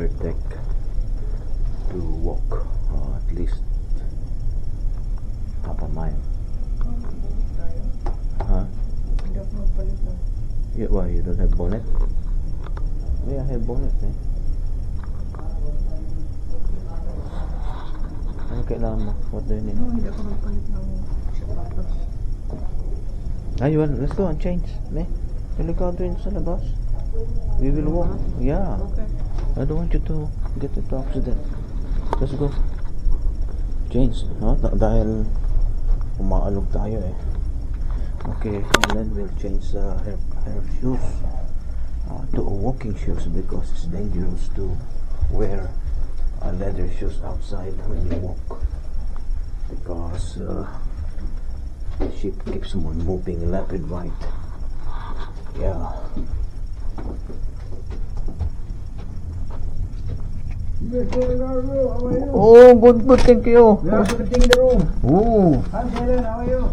quarter deck to walk at least half a mile. Huh? Yeah, why? You don't have bonnet? Yeah, I have bonnet eh. Ano kailangan mo? What do you need? No, hindi ako magpalit ng sapatos. Ayun, let's go and change. Ne? Delikado yun sa labas. We will walk. Yeah. Okay. I don't want you to get into accident. Let's go. Change. No? Dahil umaalog tayo eh. Okay, and then we'll change her shoes to walking shoes because it's dangerous to wear leather shoes outside when you walk because the ship keeps on moving left and right. Yeah. Oh, good, thank you. We are sitting in the room. Oh. Hi, Helen, how are you?